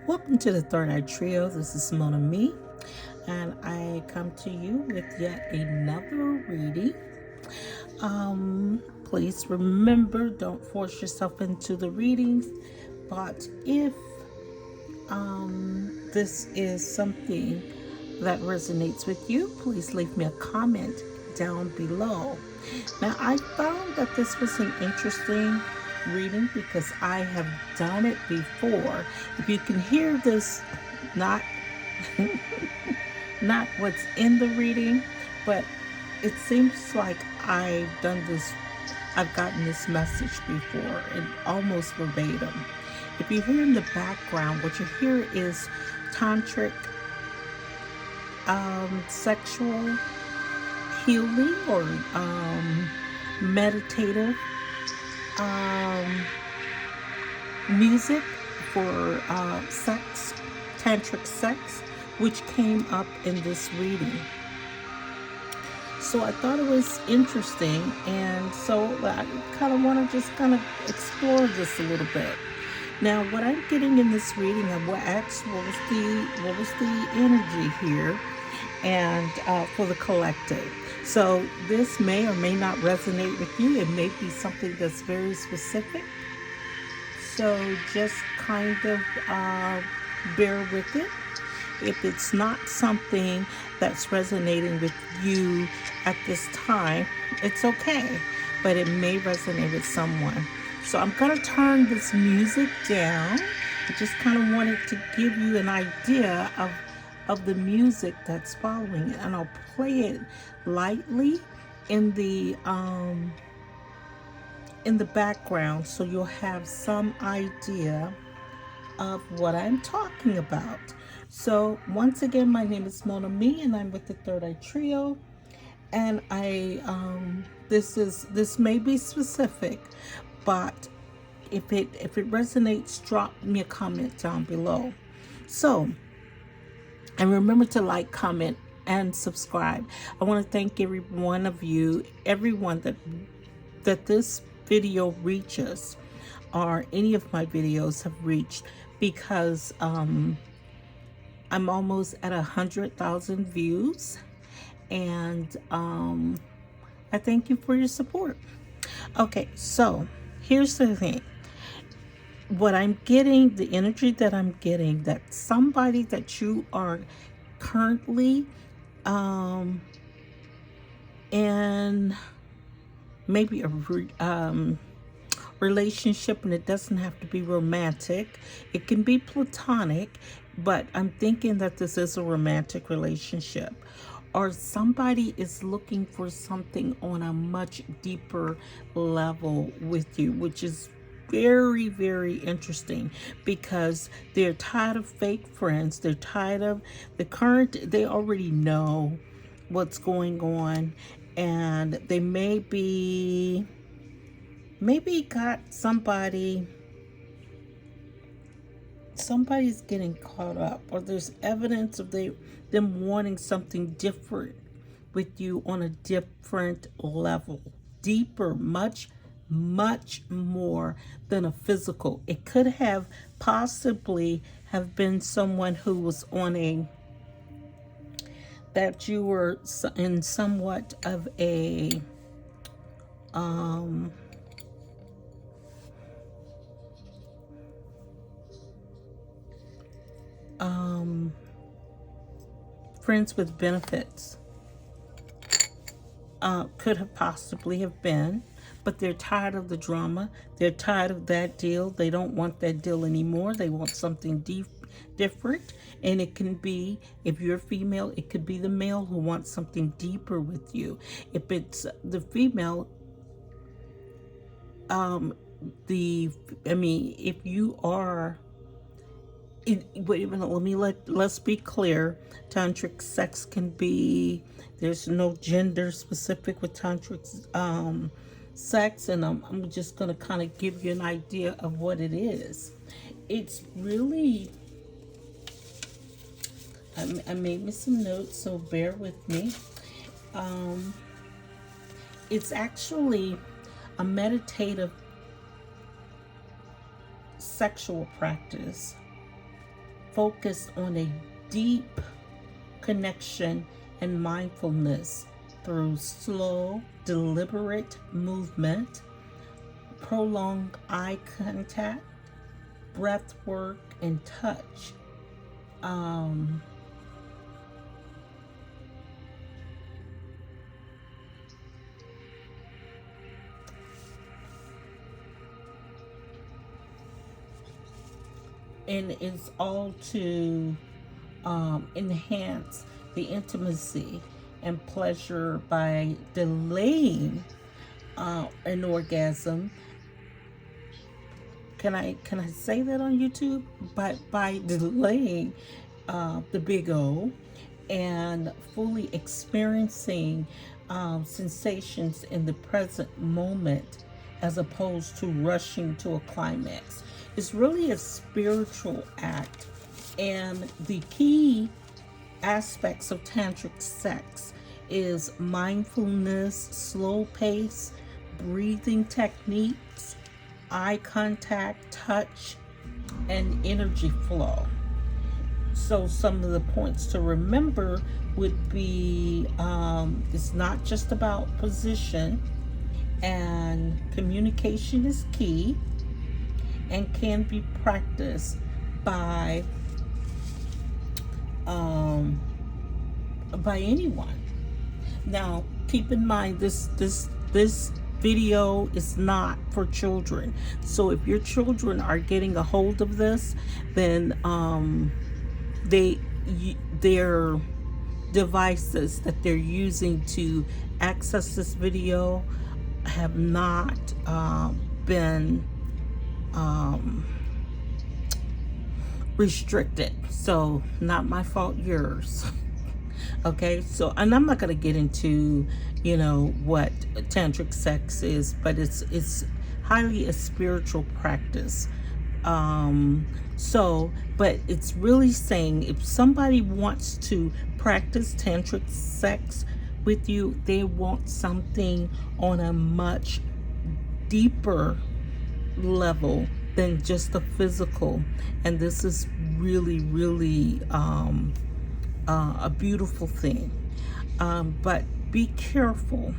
Welcome to the Third Eye Trio. This is Mona Me, and I come to you with yet another reading. Please remember, don't force yourself into the readings, but if this is something that resonates with you, please leave me a comment down below. Now, I found that this was an interesting reading because I have done it before. If you can hear this, not not what's in the reading, but it seems like I've gotten this message before and almost verbatim. If you hear in the background, what you hear is tantric sexual healing or meditative um, music for sex, tantric sex, which came up in this reading. So I thought it was interesting, and so I kind of want to just kind of explore this a little bit. Now, what I'm getting in this reading, I will ask what was the energy here, and for the collective. So this may or may not resonate with you. It may be something that's very specific. So just kind of bear with it. If it's not something that's resonating with you at this time, it's okay, but it may resonate with someone. So I'm going to turn this music down. I just kind of wanted to give you an idea of the music that's following it, and I'll play it lightly in the background so you'll have some idea of what I'm talking about. So once again, my name is Mona Me, and I'm with the Third Eye Trio. And this may be specific, but if it resonates, drop me a comment down below. So, and remember to like, comment, and subscribe. I want to thank every one of you, everyone that this video reaches, or any of my videos have reached, because I'm almost at 100,000 views, and I thank you for your support. Okay, so here's the thing. What I'm getting, the energy that I'm getting, that somebody that you are currently in maybe a relationship, and it doesn't have to be romantic. It can be platonic, but I'm thinking that this is a romantic relationship. Or somebody is looking for something on a much deeper level with you, which is very, very interesting, because they're tired of fake friends. They're tired of the current. They already know what's going on, and they maybe got somebody's getting caught up, or there's evidence of them wanting something different with you on a different level, deeper, much more than a physical. It could have possibly have been someone who was on a, that you were in somewhat of a friends with benefits. Could have possibly have been, but they're tired of the drama. They're tired of that deal. They don't want that deal anymore. They want something different. And it can be, if you're female, it could be the male who wants something deeper with you. If it's the female, if you are, wait a minute, let's be clear. Tantric sex can be, there's no gender specific with tantric sex, and I'm just going to kind of give you an idea of what it is. It's really, I made me some notes, so bear with me. It's actually a meditative sexual practice focused on a deep connection and mindfulness through slow, deliberate movement, prolonged eye contact, breath work, and touch. And it's all to enhance the intimacy and pleasure by delaying an orgasm. Can I say that on YouTube? By delaying the big O and fully experiencing sensations in the present moment as opposed to rushing to a climax. It's really a spiritual act, and the key aspects of tantric sex is mindfulness, slow pace, breathing techniques, eye contact, touch, and energy flow. So some of the points to remember would be it's not just about position, and communication is key and can be practiced by anyone. Now, keep in mind this video is not for children. So if your children are getting a hold of this, then their devices that they're using to access this video have not been restricted. So not my fault, yours. Okay, so, and I'm not going to get into, what tantric sex is, but it's highly a spiritual practice. But it's really saying if somebody wants to practice tantric sex with you, they want something on a much deeper level than just the physical. And this is really, really a beautiful thing. But be careful,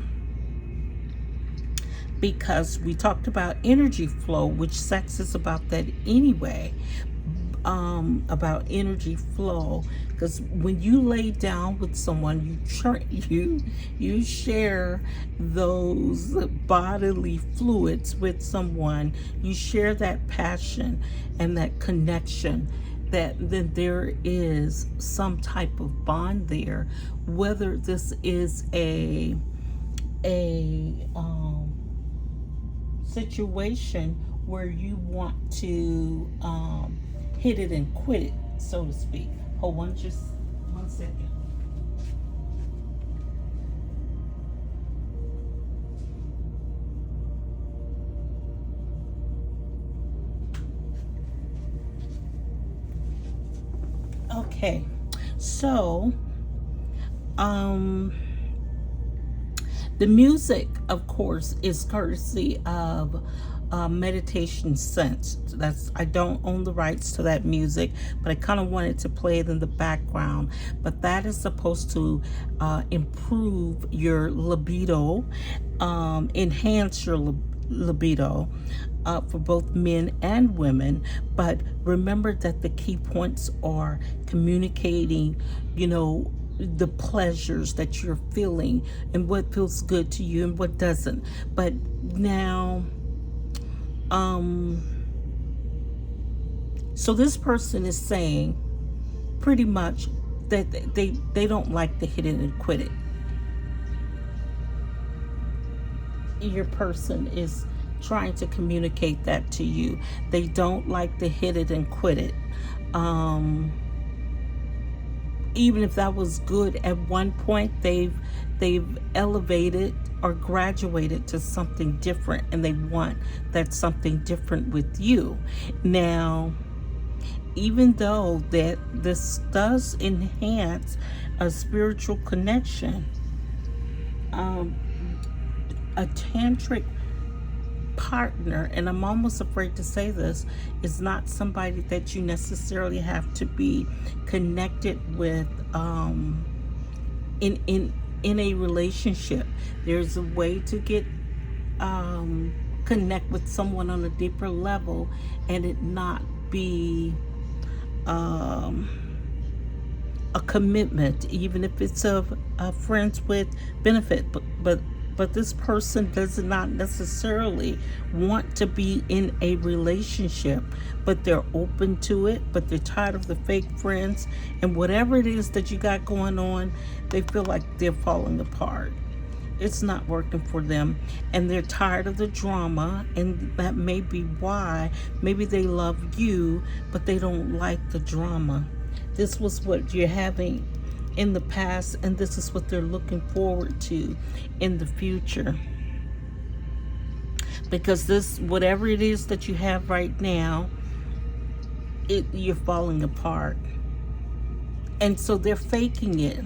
because we talked about energy flow, which sex is about that anyway, about energy flow. Because when you lay down with someone, you share those bodily fluids with someone. You share that passion and that connection, that then there is some type of bond there, whether this is a situation where you want to hit it and quit it, so to speak. Hold on just 1 second. Okay, so the music, of course, is courtesy of Meditation Sense. I don't own the rights to that music, but I kind of wanted to play it in the background. But that is supposed to improve your libido, enhance your libido for both men and women. But remember that the key points are communicating, the pleasures that you're feeling and what feels good to you and what doesn't. But now, so this person is saying pretty much that they don't like to hit it and quit it. Your person is trying to communicate that to you. They don't like to hit it and quit it. Even if that was good at one point, they've elevated or graduated to something different, and they want that something different with you. Now, even though that this does enhance a spiritual connection, a tantric partner, and I'm almost afraid to say this, is not somebody that you necessarily have to be connected with in a relationship. There's a way to get connect with someone on a deeper level and it not be a commitment, even if it's a friends with benefit. But this person does not necessarily want to be in a relationship, but they're open to it, but they're tired of the fake friends, and whatever it is that you got going on, they feel like they're falling apart. It's not working for them, and they're tired of the drama, and that may be why. Maybe they love you, but they don't like the drama. This was what you're having in the past, and this is what they're looking forward to in the future. Because this, whatever it is that you have right now, you're falling apart. And so they're faking it.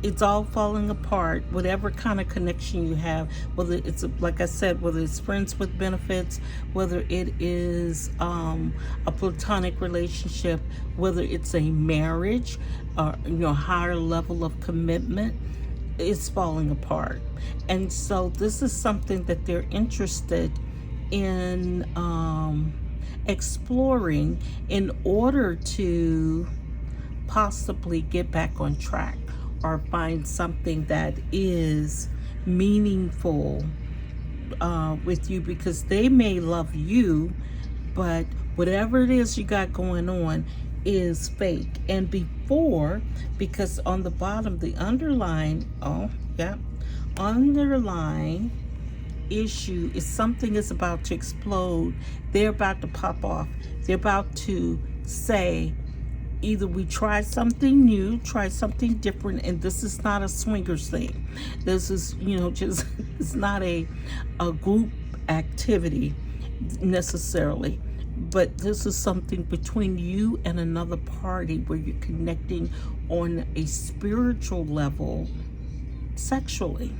It's all falling apart. Whatever kind of connection you have, whether it's, like I said, whether it's friends with benefits, whether it is a platonic relationship, whether it's a marriage, or higher level of commitment, it's falling apart. And so this is something that they're interested in exploring in order to possibly get back on track, or find something that is meaningful with you, because they may love you, but whatever it is you got going on is fake. And before, because on the bottom, the underlying issue is something is about to explode. They're about to pop off. They're about to say, either we try something new, try something different, and this is not a swingers thing. This is, just, it's not a group activity necessarily, but this is something between you and another party where you're connecting on a spiritual level sexually.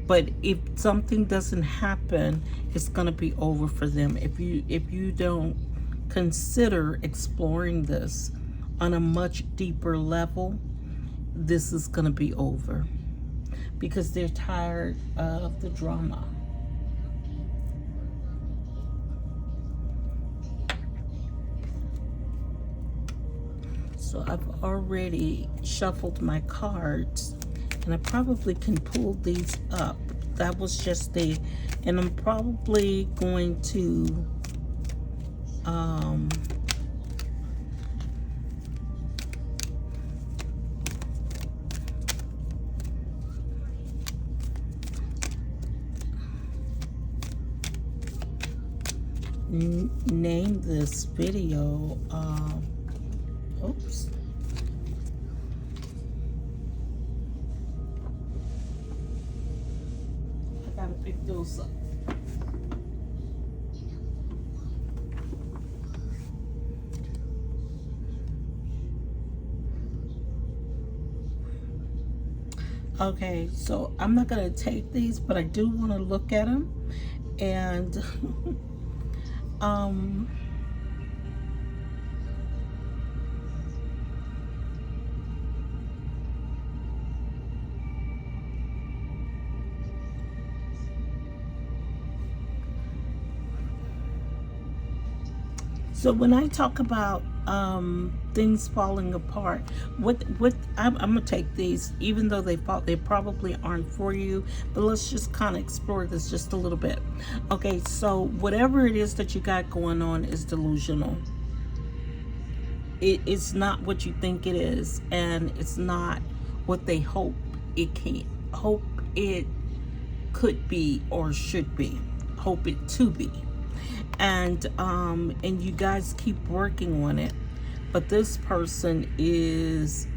But if something doesn't happen, it's going to be over for them. If you don't consider exploring this on a much deeper level, this is going to be over, because they're tired of the drama. So I've already shuffled my cards, and I probably can pull these up. That was just and I'm probably going to name this video oops. I gotta pick those up. Okay, so I'm not gonna take these, but I do want to look at them, and so when I talk about things falling apart, what I'm gonna take these, even though they probably aren't for you, but let's just kind of explore this just a little bit. Okay, so whatever it is that you got going on is delusional. It's not what you think it is, and it's not what they hope it could be or should be. Hope it to be. And you guys keep working on it, but this person it's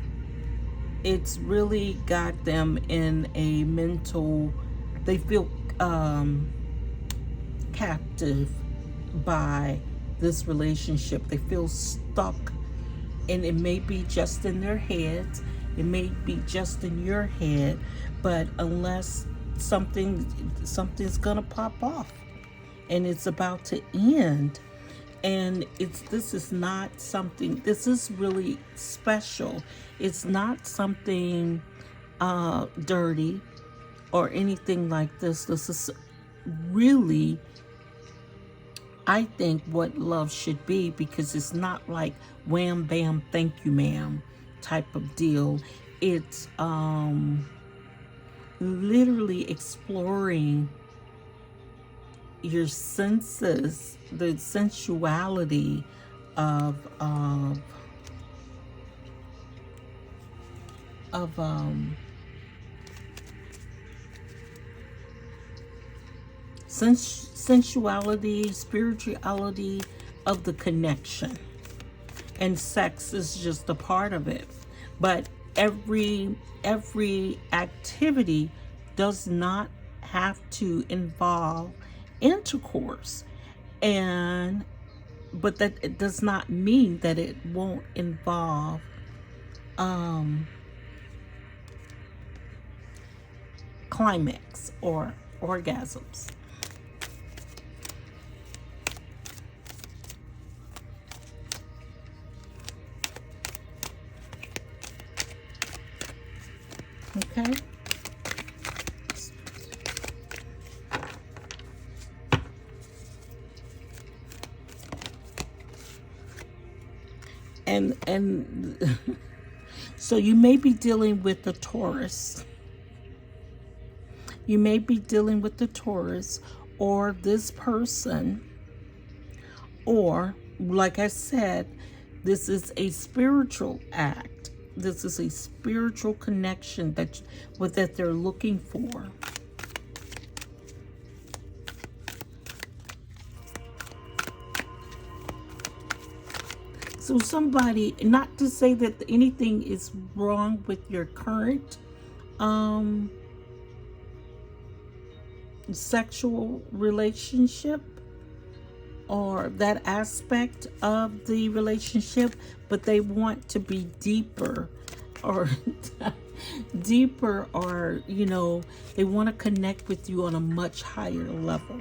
really got them in a mental, they feel captive by this relationship. They feel stuck, and it may be just in their heads, It may be just in your head, but unless something's gonna pop off and it's about to end, and this is not something, this is really special. It's not something dirty or anything like this. This is really, I think, what love should be, because it's not like wham bam thank you ma'am type of deal. It's literally exploring your senses, the sensuality of sensuality, spirituality of the connection. And sex is just a part of it. But every activity does not have to involve intercourse. But that it does not mean that it won't involve climax or orgasms. Okay. And so you may be dealing with a Taurus. You may be dealing with the Taurus or this person, or like I said, this is a spiritual act. This is a spiritual connection that they're looking for. So somebody, not to say that anything is wrong with your current sexual relationship or that aspect of the relationship, but they want to be deeper or deeper, or they want to connect with you on a much higher level.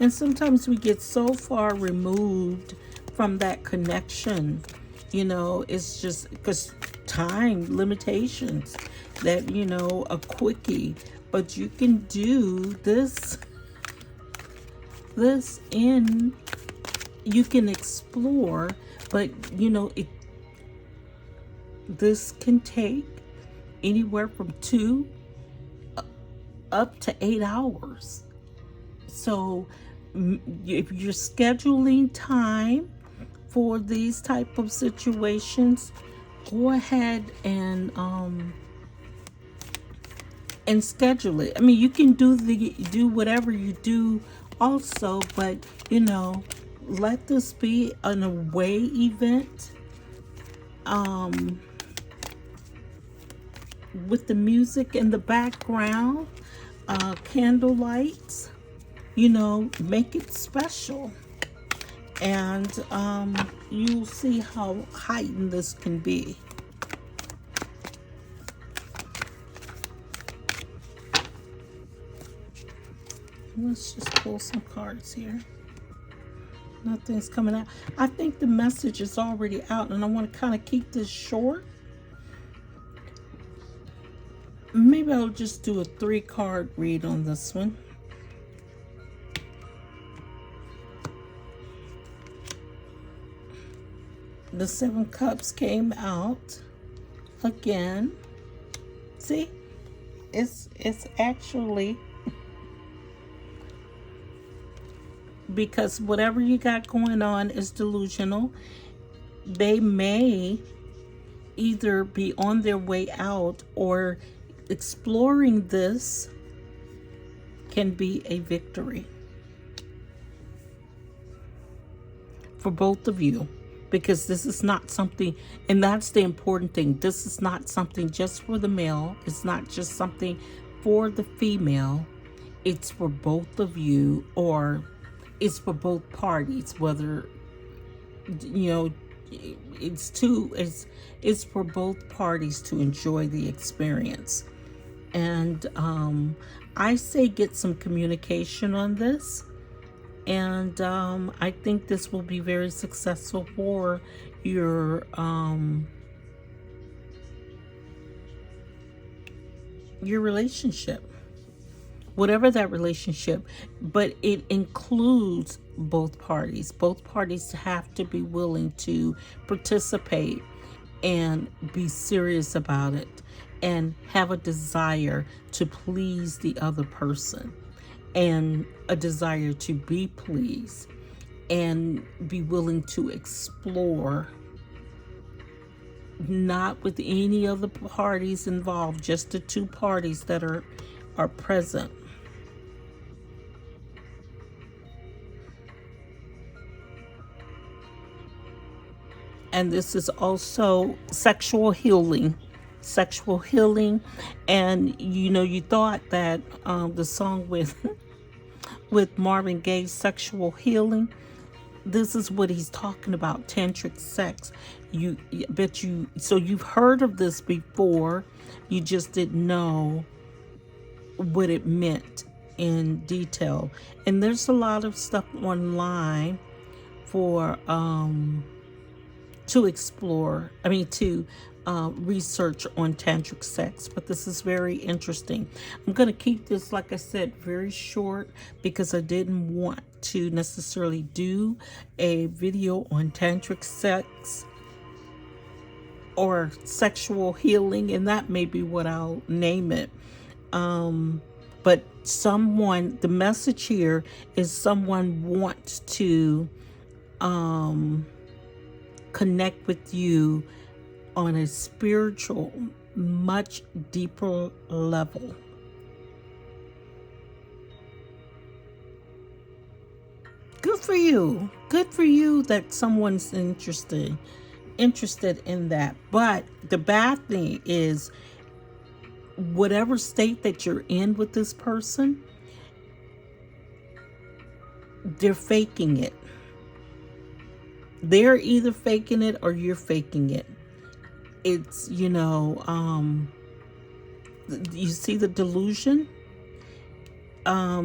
And sometimes we get so far removed from that connection, it's just because time limitations, that a quickie. But you can do this in, you can explore, but this can take anywhere from 2 up to 8 hours. So if you're scheduling time for these type of situations, go ahead and schedule it. I mean, you can do whatever you do also, but let this be an away event with the music in the background, candle lights, make it special, and you'll see how heightened this can be. Let's just pull some cards here. Nothing's coming out. I think the message is already out, and I want to kind of keep this short. Maybe I'll just do a 3-card read on this one. The 7 Cups came out again. See, it's actually, because whatever you got going on is delusional. They may either be on their way out, or exploring this can be a victory for both of you, because this is not something, and that's the important thing, this is not something just for the male, it's not just something for the female, it's for both of you, or it's for both parties, whether you know, it's for both parties to enjoy the experience. And I say get some communication on this, and I think this will be very successful for your relationship, whatever that relationship. But it includes both parties. Both parties have to be willing to participate and be serious about it and have a desire to please the other person and a desire to be pleased and be willing to explore, not with any other parties involved, just the two parties that are present. And this is also sexual healing. Sexual healing. And you thought that the song with with Marvin Gaye, Sexual Healing, this is what he's talking about, tantric sex. So you've heard of this before, you just didn't know what it meant in detail. And there's a lot of stuff online for to explore, to research on tantric sex, but this is very interesting. I'm going to keep this, like I said, very short because I didn't want to necessarily do a video on tantric sex or sexual healing, and that may be what I'll name it. But the message here is someone wants to connect with you on a spiritual, much deeper level. Good for you. Good for you that someone's interested in that. But the bad thing is, whatever state that you're in with this person, they're faking it. They're either faking it or you're faking it. It's, you see the delusion? Or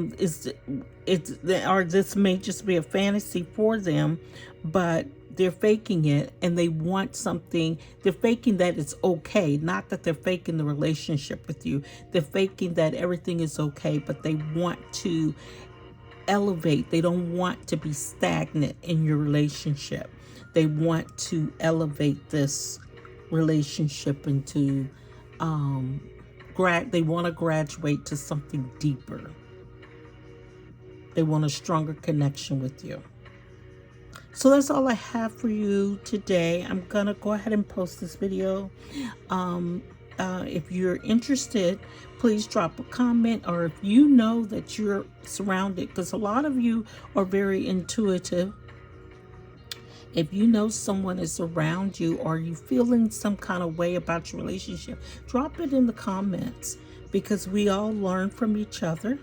this may just be a fantasy for them, but they're faking it and they want something. They're faking that it's okay. Not that they're faking the relationship with you. They're faking that everything is okay, but they want to elevate. They don't want to be stagnant in your relationship. They want to elevate this relationship into they want to graduate to something deeper. They want a stronger connection with you. So that's all I have for you today. I'm gonna go ahead and post this video. If you're interested, please drop a comment, or if you know that you're surrounded, because a lot of you are very intuitive. If you know someone is around you, or you feeling some kind of way about your relationship, drop it in the comments, because we all learn from each other,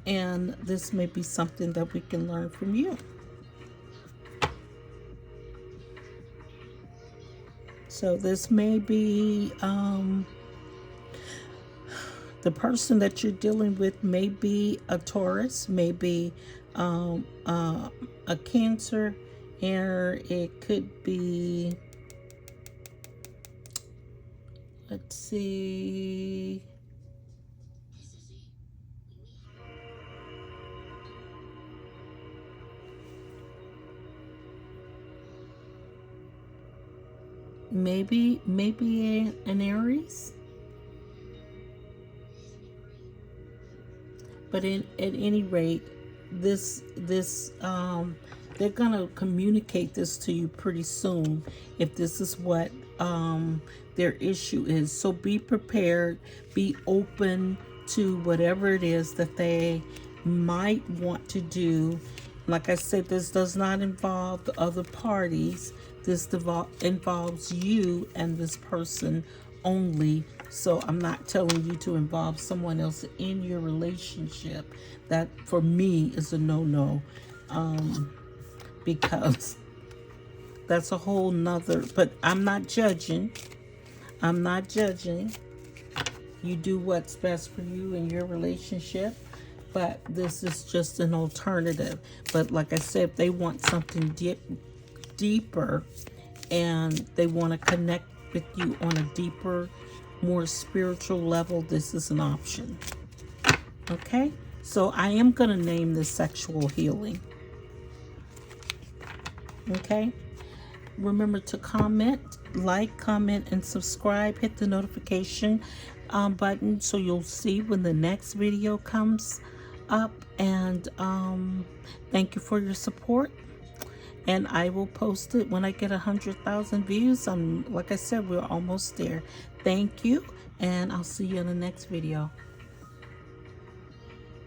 and this may be something that we can learn from you. So this may be the person that you're dealing with may be a Taurus, maybe a Cancer, or it could be, let's see, maybe an Aries. But at any rate, this they're gonna communicate this to you pretty soon if this is what their issue is. So be prepared, be open to whatever it is that they might want to do. Like I said, this does not involve the other parties. This involves you and this person only. So I'm not telling you to involve someone else in your relationship. That for me is a no-no, because that's a whole nother, but I'm not judging. I'm not judging. You do what's best for you in your relationship, but this is just an alternative. But like I said, if they want something deeper and they want to connect with you on a deeper, more spiritual level, this is an option. Okay? So I am going to name this sexual healing. Okay? Remember to comment, like, comment, and subscribe. Hit the notification button so you'll see when the next video comes up. And thank you for your support. And I will post it when I get 100,000 views. Like I said, we're almost there. Thank you, and I'll see you in the next video.